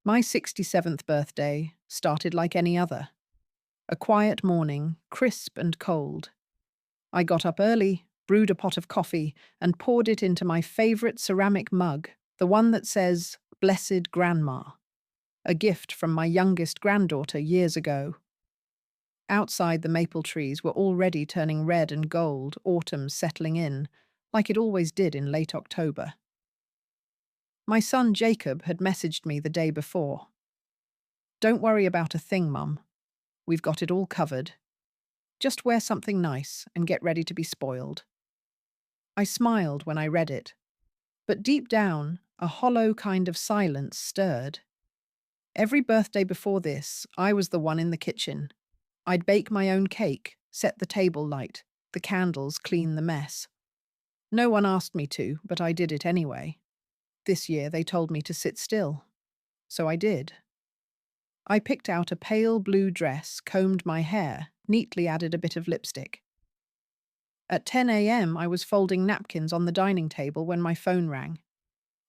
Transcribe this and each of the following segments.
My 67th birthday started like any other. A quiet morning, crisp and cold. I got up early, brewed a pot of coffee, and poured it into my favourite ceramic mug, the one that says, Blessed Grandma, a gift from my youngest granddaughter years ago. Outside, the maple trees were already turning red and gold, autumn settling in, like it always did in late October. My son Jacob had messaged me the day before. Don't worry about a thing, Mum. We've got it all covered. Just wear something nice and get ready to be spoiled. I smiled when I read it, but deep down, a hollow kind of silence stirred. Every birthday before this, I was the one in the kitchen. I'd bake my own cake, set the table light, the candles clean the mess. No one asked me to, but I did it anyway. This year they told me to sit still. So I did. I picked out a pale blue dress, combed my hair, neatly added a bit of lipstick. At 10 a.m., I was folding napkins on the dining table when my phone rang.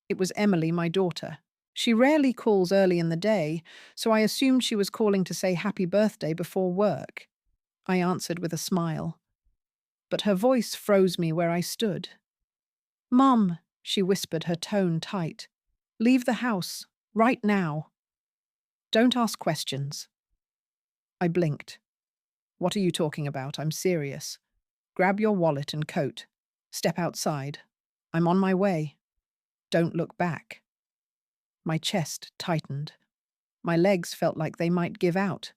It was Emily, my daughter. She rarely calls early in the day, so I assumed she was calling to say happy birthday before work. I answered with a smile. But her voice froze me where I stood. Mum, she whispered, her tone tight. Leave the house, right now. Don't ask questions. I blinked. What are you talking about? I'm serious. Grab your wallet and coat. Step outside. I'm on my way. Don't look back. My chest tightened. My legs felt like they might give out.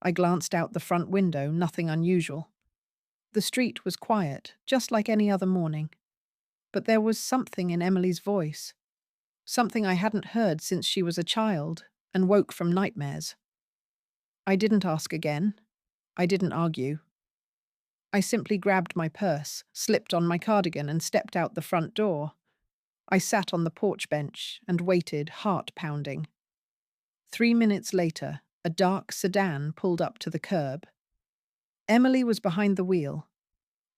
I glanced out the front window, nothing unusual. The street was quiet, just like any other morning. But there was something in Emily's voice. Something I hadn't heard since she was a child and woke from nightmares. I didn't ask again. I didn't argue. I simply grabbed my purse, slipped on my cardigan, and stepped out the front door. I sat on the porch bench and waited, heart pounding. 3 minutes later, a dark sedan pulled up to the curb. Emily was behind the wheel,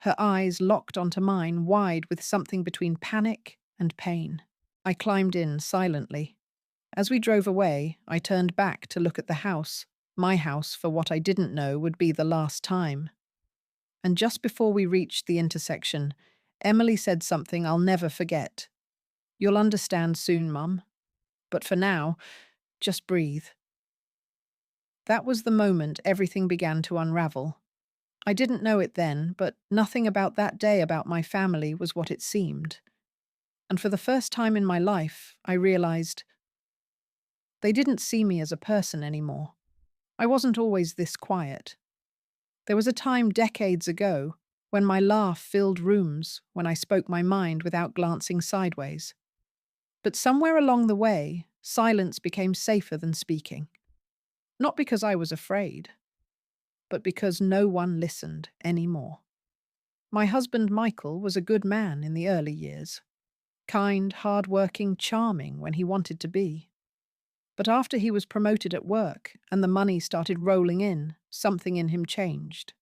her eyes locked onto mine, wide with something between panic and pain. I climbed in silently. As we drove away, I turned back to look at the house, my house for what I didn't know would be the last time. And just before we reached the intersection, Emily said something I'll never forget. You'll understand soon, Mum. But for now, just breathe. That was the moment everything began to unravel. I didn't know it then, but nothing about that day about my family was what it seemed. And for the first time in my life, I realized they didn't see me as a person anymore. I wasn't always this quiet. There was a time decades ago when my laugh filled rooms, when I spoke my mind without glancing sideways. But somewhere along the way, silence became safer than speaking. Not because I was afraid, but because no one listened anymore. My husband Michael was a good man in the early years. Kind, hard-working, charming when he wanted to be. But after he was promoted at work and the money started rolling in, something in him changed.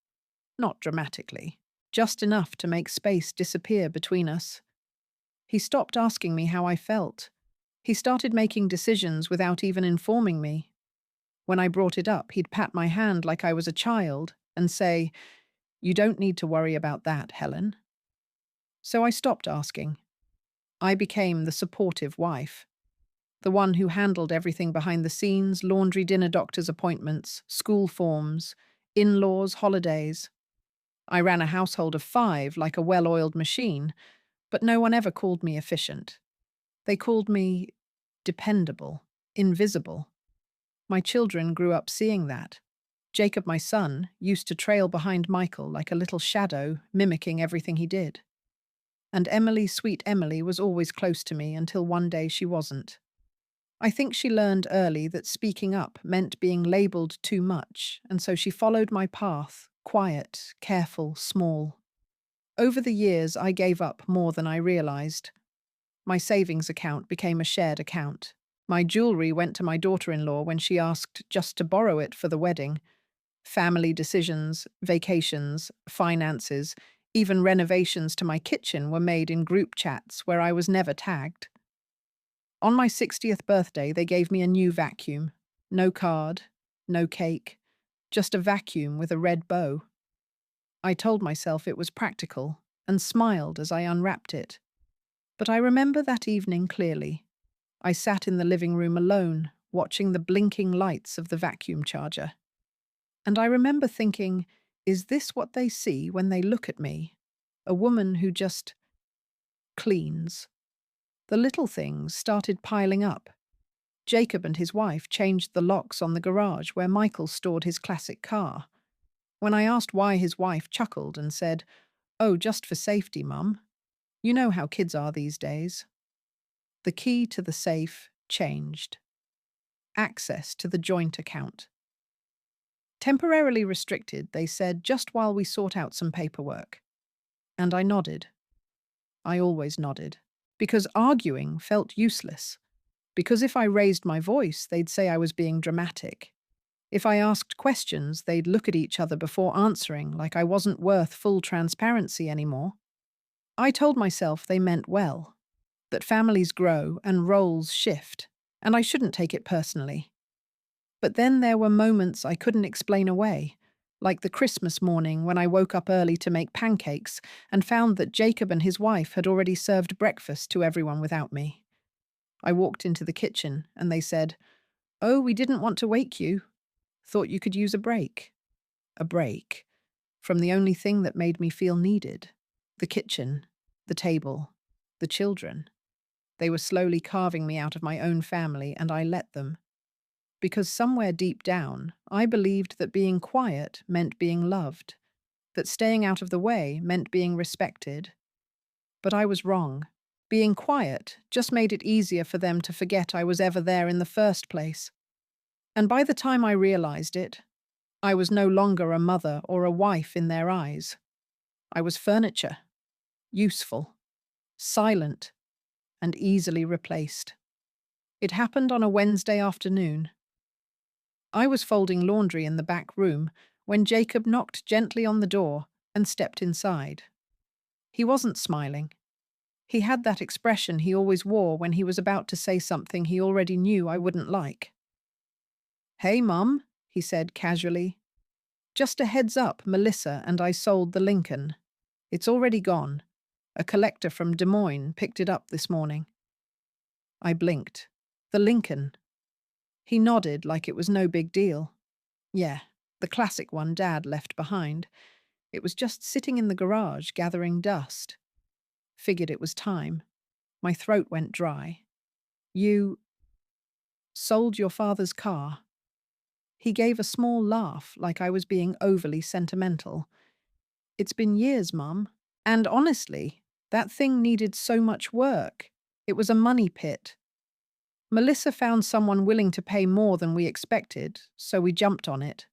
Not dramatically, just enough to make space disappear between us. He stopped asking me how I felt. He started making decisions without even informing me. When I brought it up, he'd pat my hand like I was a child and say, "You don't need to worry about that, Helen." So I stopped asking. I became the supportive wife. The one who handled everything behind the scenes, laundry, dinner, doctor's appointments, school forms, in-laws, holidays. I ran a household of 5 like a well-oiled machine, but no one ever called me efficient. They called me dependable, invisible. My children grew up seeing that. Jacob, my son, used to trail behind Michael like a little shadow, mimicking everything he did. And Emily, sweet Emily, was always close to me until one day she wasn't. I think she learned early that speaking up meant being labelled too much, and so she followed my path, quiet, careful, small. Over the years, I gave up more than I realised. My savings account became a shared account. My jewellery went to my daughter-in-law when she asked just to borrow it for the wedding. Family decisions, vacations, finances, even renovations to my kitchen were made in group chats where I was never tagged. On my 60th birthday, they gave me a new vacuum. No card, no cake, just a vacuum with a red bow. I told myself it was practical and smiled as I unwrapped it. But I remember that evening clearly. I sat in the living room alone, watching the blinking lights of the vacuum charger. And I remember thinking, is this what they see when they look at me? A woman who just cleans. The little things started piling up. Jacob and his wife changed the locks on the garage where Michael stored his classic car. When I asked why, his wife chuckled and said, "Oh, just for safety, Mum. You know how kids are these days." The key to the safe changed. Access to the joint account. Temporarily restricted, they said, just while we sort out some paperwork. And I nodded. I always nodded. Because arguing felt useless. Because if I raised my voice, they'd say I was being dramatic. If I asked questions, they'd look at each other before answering, like I wasn't worth full transparency anymore. I told myself they meant well, that families grow and roles shift, and I shouldn't take it personally. But then there were moments I couldn't explain away, like the Christmas morning when I woke up early to make pancakes and found that Jacob and his wife had already served breakfast to everyone without me. I walked into the kitchen and they said, "Oh, we didn't want to wake you. Thought you could use a break." A break from the only thing that made me feel needed. The kitchen, the table, the children. They were slowly carving me out of my own family, and I let them. Because somewhere deep down, I believed that being quiet meant being loved, that staying out of the way meant being respected. But I was wrong. Being quiet just made it easier for them to forget I was ever there in the first place. And by the time I realized it, I was no longer a mother or a wife in their eyes. I was furniture, useful, silent, and easily replaced. It happened on a Wednesday afternoon. I was folding laundry in the back room when Jacob knocked gently on the door and stepped inside. He wasn't smiling. He had that expression he always wore when he was about to say something he already knew I wouldn't like. "Hey, Mum," he said casually. "Just a heads up, Melissa and I sold the Lincoln. It's already gone. A collector from Des Moines picked it up this morning." I blinked. The Lincoln. He nodded like it was no big deal. Yeah, the classic one Dad left behind. It was just sitting in the garage gathering dust. Figured it was time. My throat went dry. "You sold your father's car?" He gave a small laugh like I was being overly sentimental. "It's been years, Mum. And honestly, that thing needed so much work. It was a money pit. Melissa found someone willing to pay more than we expected, so we jumped on it."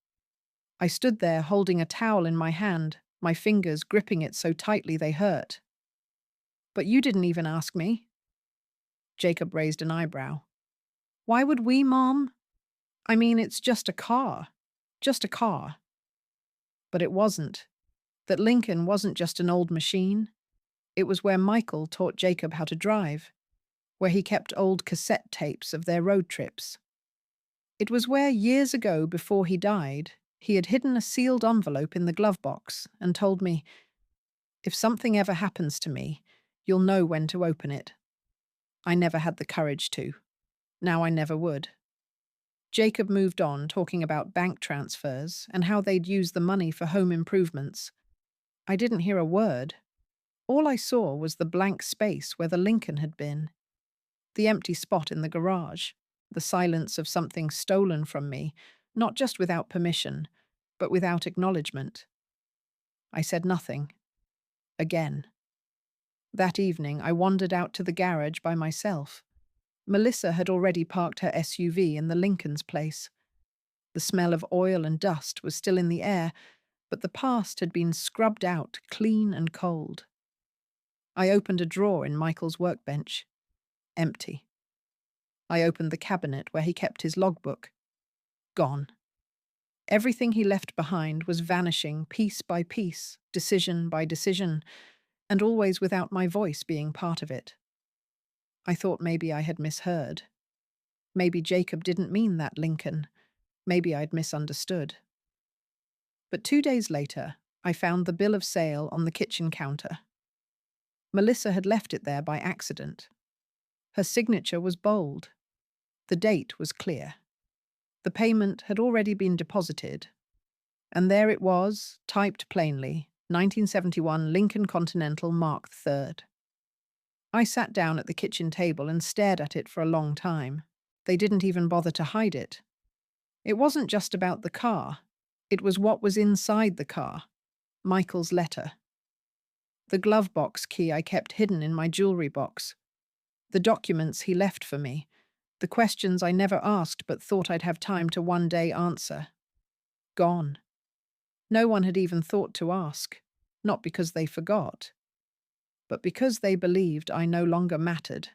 I stood there holding a towel in my hand, my fingers gripping it so tightly they hurt. "But you didn't even ask me." Jacob raised an eyebrow. "Why would we, Mom? I mean, it's just a car. Just a car." But it wasn't. That Lincoln wasn't just an old machine. It was where Michael taught Jacob how to drive, where he kept old cassette tapes of their road trips. It was where, years ago before he died, he had hidden a sealed envelope in the glove box and told me, "If something ever happens to me, you'll know when to open it." I never had the courage to. Now I never would. Jacob moved on, talking about bank transfers and how they'd use the money for home improvements. I didn't hear a word. All I saw was the blank space where the Lincoln had been, the empty spot in the garage, the silence of something stolen from me, not just without permission, but without acknowledgement. I said nothing. Again. That evening, I wandered out to the garage by myself. Melissa had already parked her SUV in the Lincoln's place. The smell of oil and dust was still in the air, but the past had been scrubbed out clean and cold. I opened a drawer in Michael's workbench. Empty. I opened the cabinet where he kept his logbook. Gone. Everything he left behind was vanishing piece by piece, decision by decision, and always without my voice being part of it. I thought maybe I had misheard. Maybe Jacob didn't mean that Lincoln. Maybe I'd misunderstood. But 2 days later, I found the bill of sale on the kitchen counter. Melissa had left it there by accident. Her signature was bold. The date was clear. The payment had already been deposited. And there it was, typed plainly, 1971 Lincoln Continental Mark III. I sat down at the kitchen table and stared at it for a long time. They didn't even bother to hide it. It wasn't just about the car. It was what was inside the car. Michael's letter. The glove box key I kept hidden in my jewelry box. The documents he left for me. The questions I never asked but thought I'd have time to one day answer. Gone. No one had even thought to ask. Not because they forgot, but because they believed I no longer mattered.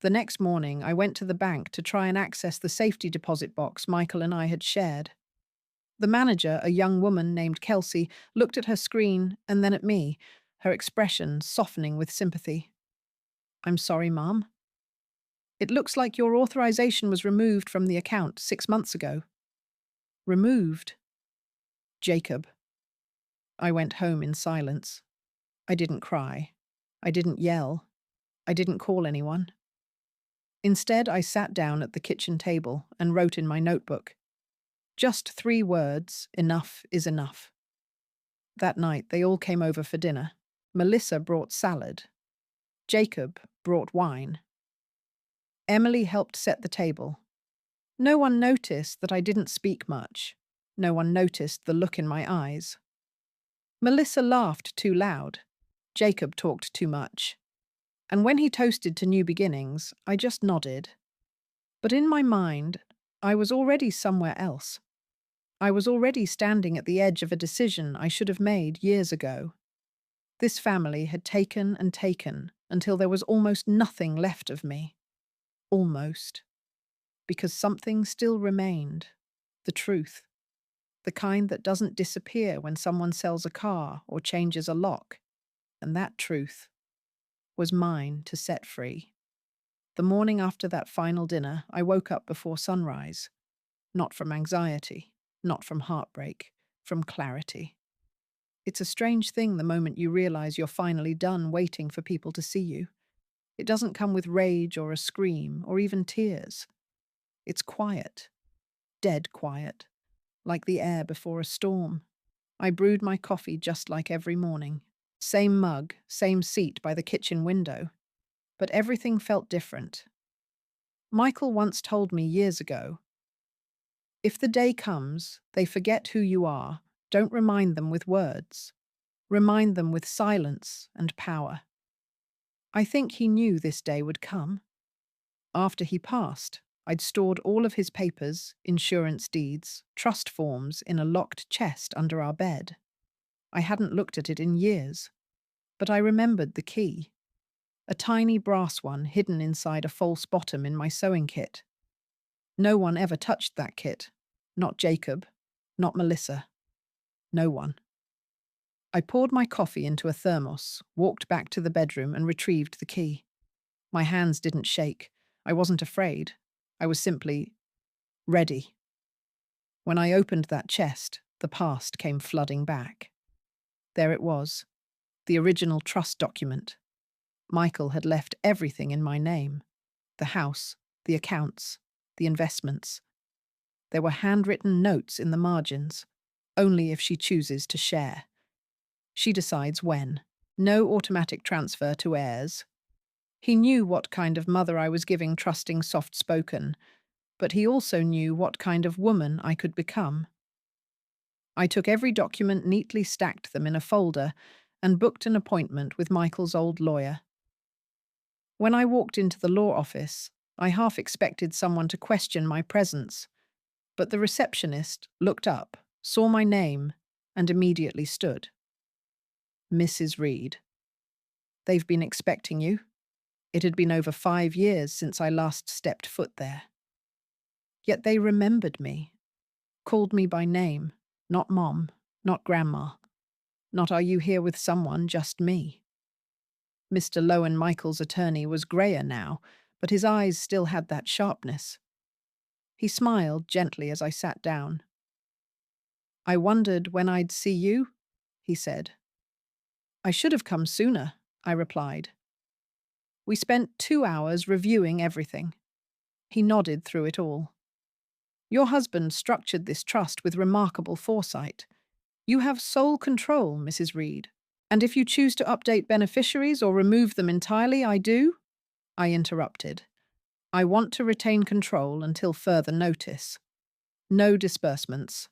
The next morning, I went to the bank to try and access the safety deposit box Michael and I had shared. The manager, a young woman named Kelsey, looked at her screen and then at me, her expression softening with sympathy. "I'm sorry, Mom. It looks like your authorization was removed from the account 6 months ago." Removed? Jacob. I went home in silence. I didn't cry. I didn't yell. I didn't call anyone. Instead, I sat down at the kitchen table and wrote in my notebook. Just 3 words, enough is enough. That night, they all came over for dinner. Melissa brought salad. Jacob brought wine. Emily helped set the table. No one noticed that I didn't speak much. No one noticed the look in my eyes. Melissa laughed too loud. Jacob talked too much. And when he toasted to new beginnings, I just nodded. But in my mind, I was already somewhere else. I was already standing at the edge of a decision I should have made years ago. This family had taken and taken until there was almost nothing left of me. Almost. Because something still remained. The truth. The kind that doesn't disappear when someone sells a car or changes a lock. And that truth was mine to set free. The morning after that final dinner, I woke up before sunrise. Not from anxiety, not from heartbreak, from clarity. It's a strange thing the moment you realize you're finally done waiting for people to see you. It doesn't come with rage or a scream or even tears. It's quiet. Dead quiet. Like the air before a storm. I brewed my coffee just like every morning. Same mug, same seat by the kitchen window. But everything felt different. Michael once told me years ago, if the day comes, they forget who you are, don't remind them with words. Remind them with silence and power. I think he knew this day would come. After he passed, I'd stored all of his papers, insurance deeds, trust forms in a locked chest under our bed. I hadn't looked at it in years, but I remembered the key. A tiny brass one hidden inside a false bottom in my sewing kit. No one ever touched that kit. Not Jacob, not Melissa. No one. I poured my coffee into a thermos, walked back to the bedroom and retrieved the key. My hands didn't shake. I wasn't afraid. I was simply ready. When I opened that chest, the past came flooding back. There it was, the original trust document. Michael had left everything in my name. The house, the accounts, the investments. There were handwritten notes in the margins, only if she chooses to share. She decides when. No automatic transfer to heirs. He knew what kind of mother I was giving, trusting, soft-spoken, but he also knew what kind of woman I could become. I took every document, neatly stacked them in a folder, and booked an appointment with Michael's old lawyer. When I walked into the law office, I half expected someone to question my presence, but the receptionist looked up, saw my name, and immediately stood. "Mrs. Reed. They've been expecting you." It had been over 5 years since I last stepped foot there. Yet they remembered me, called me by name, not Mom, not Grandma, not "Are you here with someone?" just me. Mr. Lowen Michael's attorney was greyer now, but his eyes still had that sharpness. He smiled gently as I sat down. "I wondered when I'd see you," he said. "I should have come sooner," I replied. We spent 2 hours reviewing everything. He nodded through it all. "Your husband structured this trust with remarkable foresight. You have sole control, Mrs. Reed. And if you choose to update beneficiaries or remove them entirely, I do?" I interrupted. "I want to retain control until further notice. No disbursements.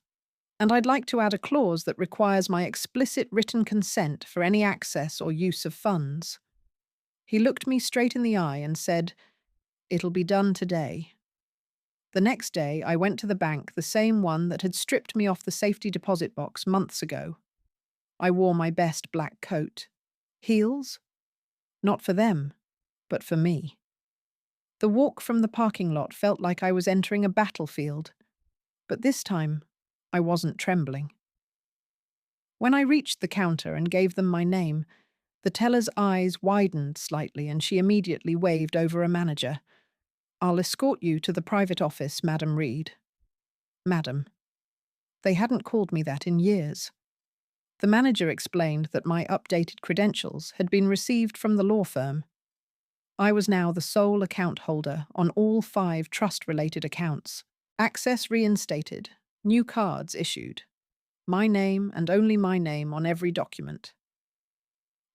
And I'd like to add a clause that requires my explicit written consent for any access or use of funds." He looked me straight in the eye and said, "It'll be done today." The next day, I went to the bank, the same one that had stripped me off the safety deposit box months ago. I wore my best black coat. Heels? Not for them, but for me. The walk from the parking lot felt like I was entering a battlefield, but this time, I wasn't trembling. When I reached the counter and gave them my name, the teller's eyes widened slightly and she immediately waved over a manager. "I'll escort you to the private office, Madam Reed." Madam. They hadn't called me that in years. The manager explained that my updated credentials had been received from the law firm. I was now the sole account holder on all 5 trust-related accounts. Access reinstated, new cards issued. My name and only my name on every document.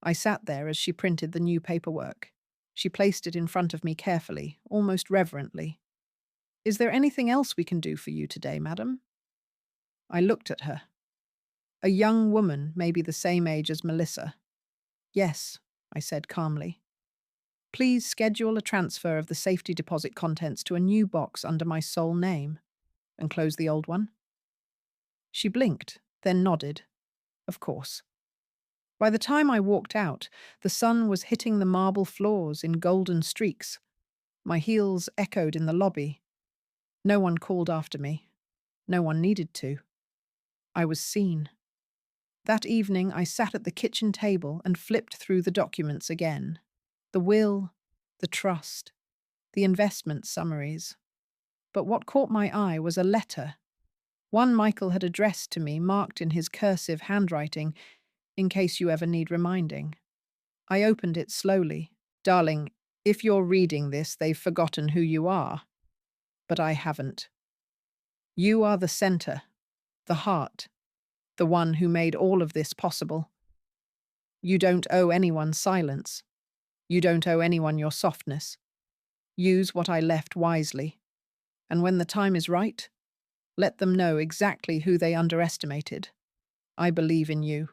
I sat there as she printed the new paperwork. She placed it in front of me carefully, almost reverently. "Is there anything else we can do for you today, madam?" I looked at her. A young woman, maybe the same age as Melissa. "Yes," I said calmly. "Please schedule a transfer of the safety deposit contents to a new box under my sole name, and close the old one." She blinked, then nodded. Of course. By the time I walked out, the sun was hitting the marble floors in golden streaks. My heels echoed in the lobby. No one called after me. No one needed to. I was seen. That evening, I sat at the kitchen table and flipped through the documents again. The will, the trust, the investment summaries. But what caught my eye was a letter. One Michael had addressed to me, marked in his cursive handwriting, "In case you ever need reminding." I opened it slowly. "Darling, if you're reading this, they've forgotten who you are." But I haven't. You are the center, the heart, the one who made all of this possible. You don't owe anyone silence. You don't owe anyone your softness. Use what I left wisely. And when the time is right, let them know exactly who they underestimated. I believe in you.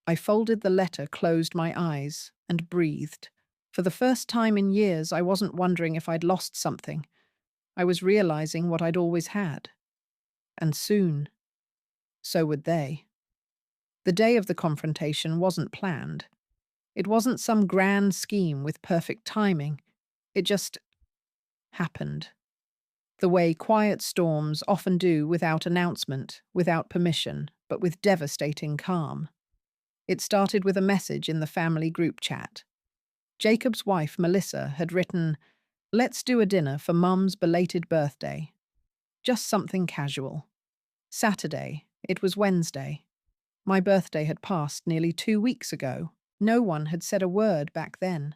I folded the letter, closed my eyes, and breathed. For the first time in years, I wasn't wondering if I'd lost something. I was realizing what I'd always had. And soon, so would they. The day of the confrontation wasn't planned. It wasn't some grand scheme with perfect timing. It just happened. The way quiet storms often do, without announcement, without permission, but with devastating calm. It started with a message in the family group chat. Jacob's wife, Melissa, had written, "Let's do a dinner for Mum's belated birthday." Just something casual. Saturday. It was Wednesday. My birthday had passed nearly 2 weeks ago. No one had said a word back then.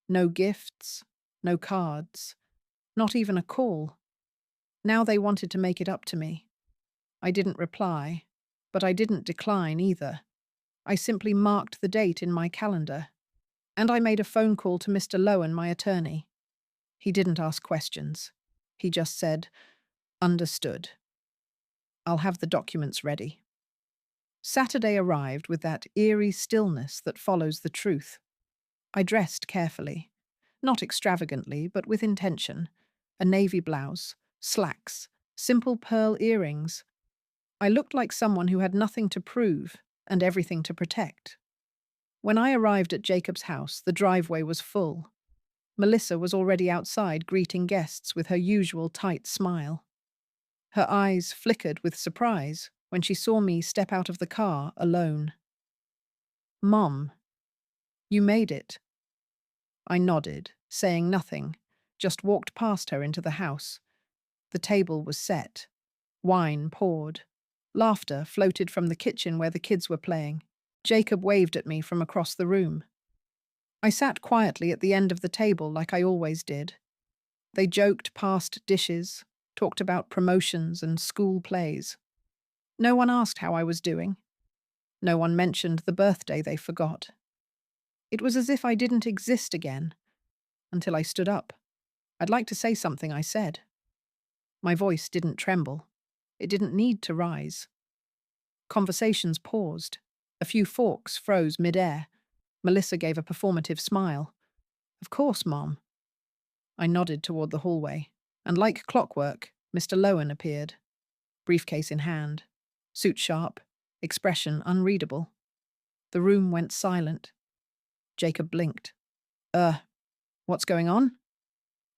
No gifts, no cards, not even a call. Now they wanted to make it up to me. I didn't reply, but I didn't decline either. I simply marked the date in my calendar. And I made a phone call to Mr. Lowen, my attorney. He didn't ask questions. He just said, "Understood. I'll have the documents ready." Saturday arrived with that eerie stillness that follows the truth. I dressed carefully. Not extravagantly, but with intention. A navy blouse, slacks, simple pearl earrings. I looked like someone who had nothing to prove and everything to protect. When I arrived at Jacob's house, the driveway was full. Melissa was already outside greeting guests with her usual tight smile. Her eyes flickered with surprise when she saw me step out of the car alone. "Mom." You made it. I nodded, saying nothing, just walked past her into the house. The table was set. Wine poured. Laughter floated from the kitchen where the kids were playing. Jacob waved at me from across the room. I sat quietly at the end of the table like I always did. They joked past dishes, talked about promotions and school plays. No one asked how I was doing. No one mentioned the birthday they forgot. It was as if I didn't exist again, until I stood up. I'd like to say something, I said. My voice didn't tremble. It didn't need to rise. Conversations paused. A few forks froze mid-air. Melissa gave a performative smile. Of course, Mom. I nodded toward the hallway, and like clockwork, Mr. Lowen appeared, briefcase in hand, suit sharp, expression unreadable. The room went silent. Jacob blinked. What's going on?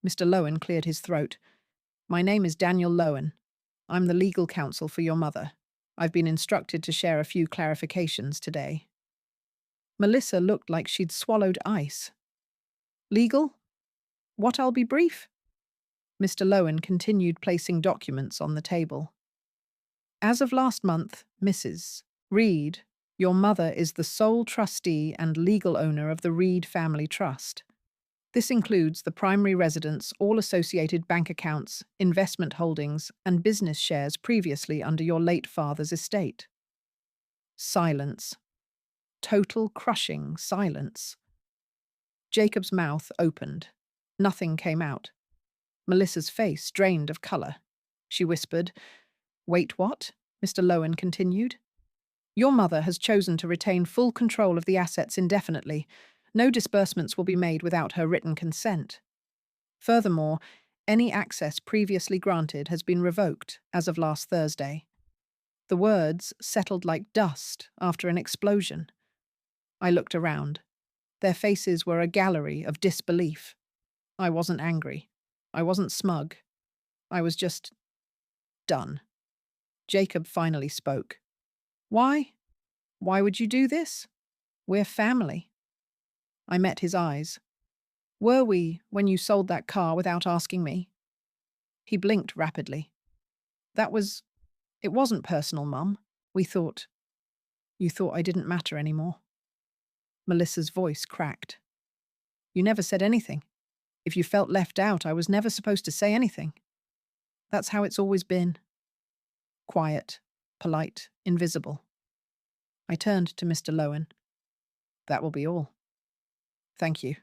Mr. Lowen cleared his throat. My name is Daniel Lowen. I'm the legal counsel for your mother. I've been instructed to share a few clarifications today. Melissa looked like she'd swallowed ice. Legal? What, I'll be brief? Mr. Lowen continued placing documents on the table. As of last month, Mrs. Reed, your mother is the sole trustee and legal owner of the Reed Family Trust. This includes the primary residence, all associated bank accounts, investment holdings, and business shares previously under your late father's estate. Silence. Total crushing silence. Jacob's mouth opened. Nothing came out. Melissa's face drained of colour. She whispered, Wait, what? Mr. Lowen continued. Your mother has chosen to retain full control of the assets indefinitely. No disbursements will be made without her written consent. Furthermore, any access previously granted has been revoked as of last Thursday. The words settled like dust after an explosion. I looked around. Their faces were a gallery of disbelief. I wasn't angry. I wasn't smug. I was just done. Jacob finally spoke. Why? Why would you do this? We're family. I met his eyes. Were we when you sold that car without asking me? He blinked rapidly. It wasn't personal, Mum. You thought I didn't matter anymore. Melissa's voice cracked. You never said anything. If you felt left out, I was never supposed to say anything. That's how it's always been. Quiet, polite, invisible. I turned to Mr. Lowen. That will be all. Thank you.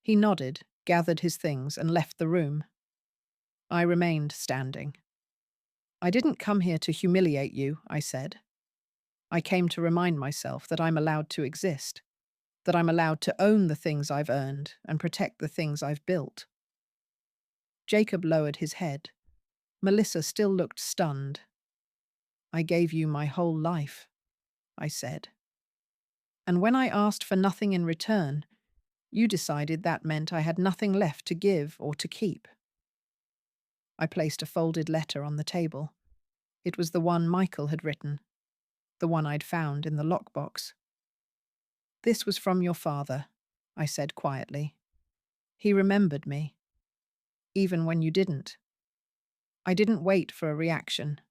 He nodded, gathered his things, and left the room. I remained standing. I didn't come here to humiliate you, I said. I came to remind myself that I'm allowed to exist, that I'm allowed to own the things I've earned and protect the things I've built. Jacob lowered his head. Melissa still looked stunned. I gave you my whole life, I said. And when I asked for nothing in return, you decided that meant I had nothing left to give or to keep. I placed a folded letter on the table. It was the one Michael had written, the one I'd found in the lockbox. This was from your father, I said quietly. He remembered me, even when you didn't. I didn't wait for a reaction.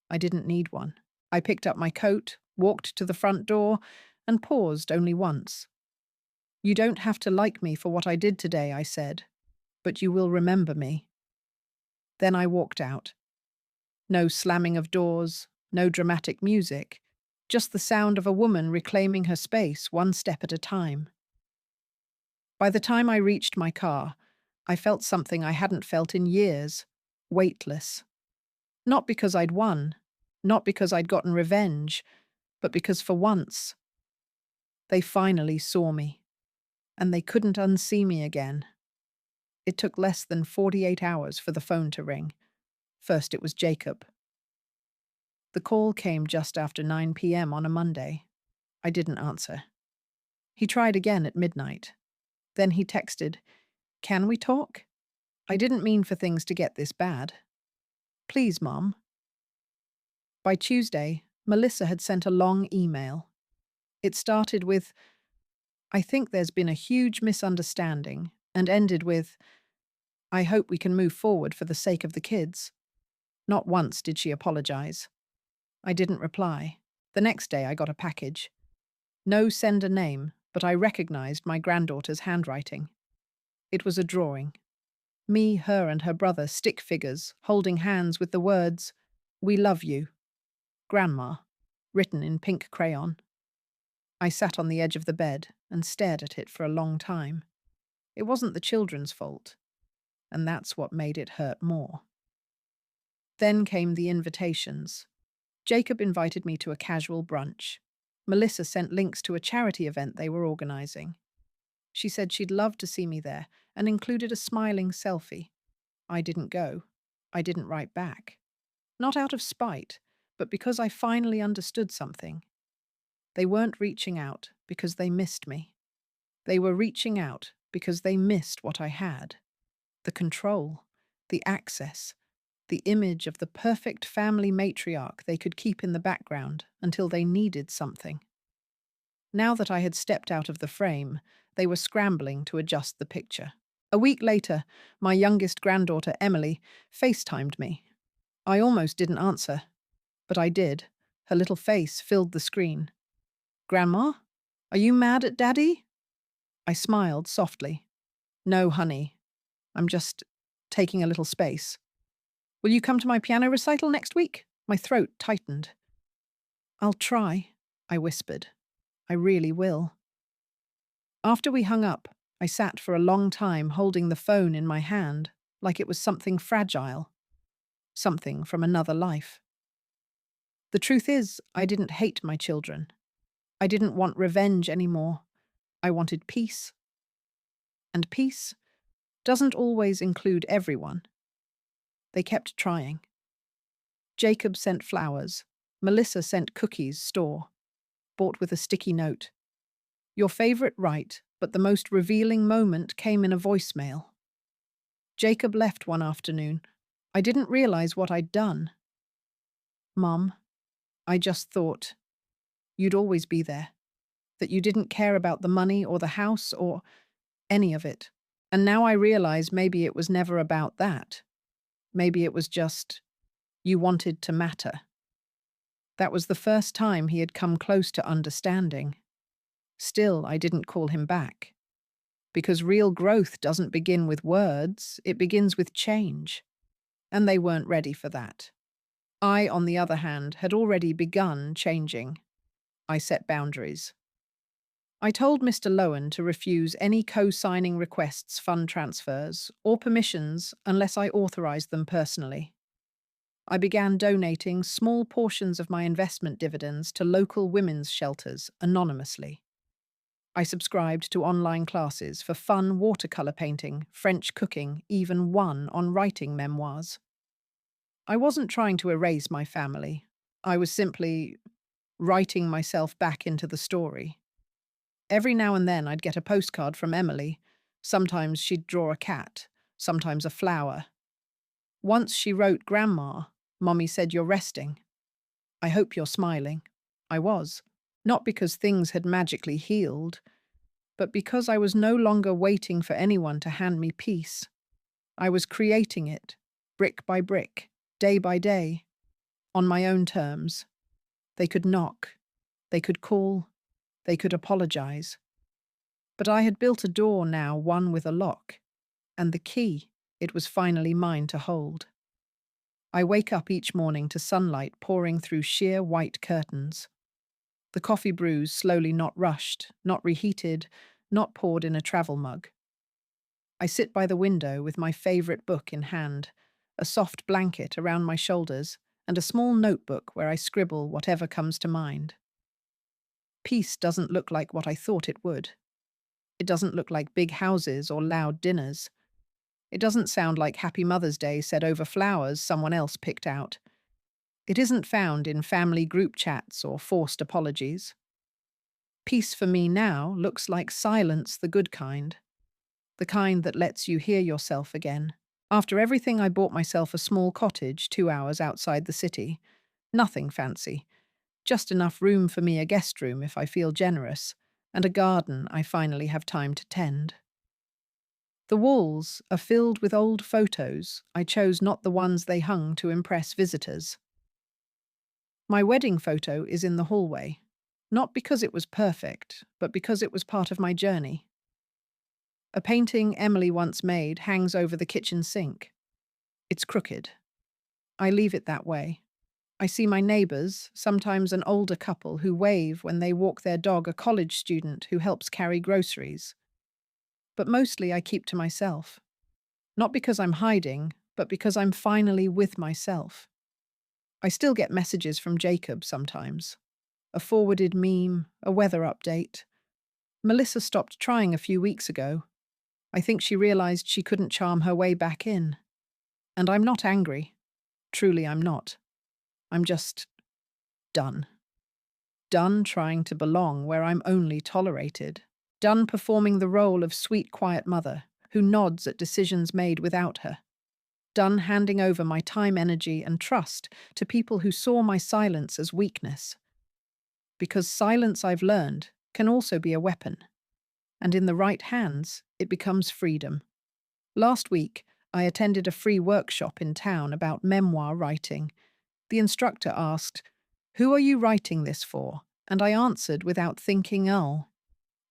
I didn't need one. I picked up my coat, walked to the front door, and paused only once. You don't have to like me for what I did today, I said, but you will remember me. Then I walked out. No slamming of doors, no dramatic music, just the sound of a woman reclaiming her space one step at a time. By the time I reached my car, I felt something I hadn't felt in years, weightless. Not because I'd won, not because I'd gotten revenge, but because for once, they finally saw me, and they couldn't unsee me again. It took less than 48 hours for the phone to ring. First it was Jacob. The call came just after 9 p.m. on a Monday. I didn't answer. He tried again at midnight. Then he texted, Can we talk? I didn't mean for things to get this bad. Please, Mom. By Tuesday, Melissa had sent a long email. It started with, I think there's been a huge misunderstanding, and ended with, I hope we can move forward for the sake of the kids. Not once did she apologize. I didn't reply. The next day I got a package. No sender name, but I recognized my granddaughter's handwriting. It was a drawing. Me, her, and her brother, stick figures, holding hands with the words, "We love you, Grandma," written in pink crayon. I sat on the edge of the bed and stared at it for a long time. It wasn't the children's fault, and that's what made it hurt more. Then came the invitations. Jacob invited me to a casual brunch. Melissa sent links to a charity event they were organizing. She said she'd love to see me there and included a smiling selfie. I didn't go. I didn't write back. Not out of spite, but because I finally understood something. They weren't reaching out because they missed me. They were reaching out because they missed what I had. The control, the access, the image of the perfect family matriarch they could keep in the background until they needed something. Now that I had stepped out of the frame, they were scrambling to adjust the picture. A week later, my youngest granddaughter, Emily, FaceTimed me. I almost didn't answer, but I did. Her little face filled the screen. "Grandma, are you mad at Daddy?" I smiled softly. "No, honey. I'm just taking a little space. Will you come to my piano recital next week?" My throat tightened. "I'll try," I whispered. "I really will." After we hung up, I sat for a long time holding the phone in my hand, like it was something fragile, something from another life. The truth is, I didn't hate my children. I didn't want revenge anymore. I wanted peace. And peace doesn't always include everyone. They kept trying. Jacob sent flowers. Melissa sent cookies, store, bought with a sticky note. Your favorite right, but the most revealing moment came in a voicemail. Jacob left one afternoon. I didn't realize what I'd done. "Mom, I just thought you'd always be there, that you didn't care about the money or the house or any of it. And now I realize maybe it was never about that. Maybe it was just you wanted to matter." That was the first time he had come close to understanding. Still, I didn't call him back. Because real growth doesn't begin with words, it begins with change. And they weren't ready for that. I, on the other hand, had already begun changing. I set boundaries. I told Mr. Lowen to refuse any co-signing requests, fund transfers, or permissions unless I authorized them personally. I began donating small portions of my investment dividends to local women's shelters anonymously. I subscribed to online classes for fun watercolor painting, French cooking, even one on writing memoirs. I wasn't trying to erase my family. I was simply writing myself back into the story. Every now and then I'd get a postcard from Emily. Sometimes she'd draw a cat, sometimes a flower. Once she wrote, "Grandma, Mommy said you're resting. I hope you're smiling." I was. Not because things had magically healed, but because I was no longer waiting for anyone to hand me peace. I was creating it, brick by brick, day by day, on my own terms. They could knock, they could call, they could apologize. But I had built a door now, one with a lock, and the key, it was finally mine to hold. I wake up each morning to sunlight pouring through sheer white curtains. The coffee brews slowly, not rushed, not reheated, not poured in a travel mug. I sit by the window with my favorite book in hand, a soft blanket around my shoulders, and a small notebook where I scribble whatever comes to mind. Peace doesn't look like what I thought it would. It doesn't look like big houses or loud dinners. It doesn't sound like Happy Mother's Day said over flowers someone else picked out. It isn't found in family group chats or forced apologies. Peace for me now looks like silence, the good kind. The kind that lets you hear yourself again. After everything, I bought myself a small cottage 2 hours outside the city. Nothing fancy. Just enough room for me, a guest room if I feel generous, and a garden I finally have time to tend. The walls are filled with old photos. I chose not the ones they hung to impress visitors. My wedding photo is in the hallway, not because it was perfect, but because it was part of my journey. A painting Emily once made hangs over the kitchen sink. It's crooked. I leave it that way. I see my neighbors, sometimes an older couple, who wave when they walk their dog, a college student who helps carry groceries. But mostly I keep to myself. Not because I'm hiding, but because I'm finally with myself. I still get messages from Jacob sometimes. A forwarded meme, a weather update. Melissa stopped trying a few weeks ago. I think she realized she couldn't charm her way back in. And I'm not angry. Truly, I'm not. I'm just done. Done trying to belong where I'm only tolerated. Done performing the role of sweet, quiet mother who nods at decisions made without her. Done handing over my time, energy, and trust to people who saw my silence as weakness. Because silence, I've learned, can also be a weapon. And in the right hands, it becomes freedom. Last week, I attended a free workshop in town about memoir writing. The instructor asked, "Who are you writing this for?" And I answered without thinking, "Oh,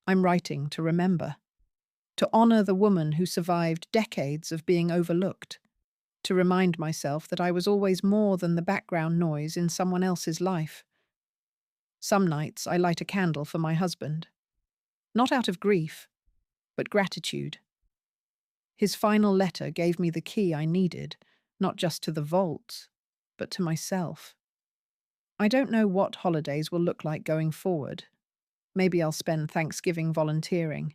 I'm writing to remember. To honor the woman who survived decades of being overlooked. To remind myself that I was always more than the background noise in someone else's life." Some nights I light a candle for my husband. Not out of grief, but gratitude. His final letter gave me the key I needed, not just to the vault, but to myself. I don't know what holidays will look like going forward. Maybe I'll spend Thanksgiving volunteering.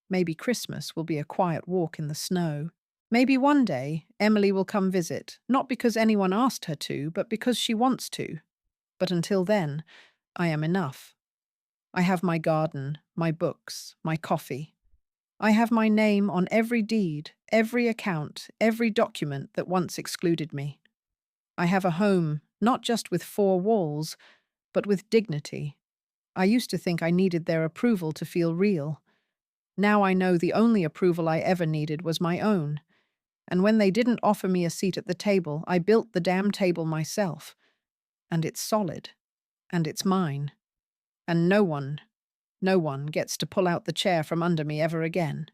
Maybe Christmas will be a quiet walk in the snow. Maybe one day Emily will come visit, not because anyone asked her to, but because she wants to. But until then, I am enough. I have my garden, my books, my coffee. I have my name on every deed, every account, every document that once excluded me. I have a home, not just with four walls, but with dignity. I used to think I needed their approval to feel real. Now I know the only approval I ever needed was my own. And when they didn't offer me a seat at the table, I built the damn table myself. And it's solid. And it's mine. And no one gets to pull out the chair from under me ever again.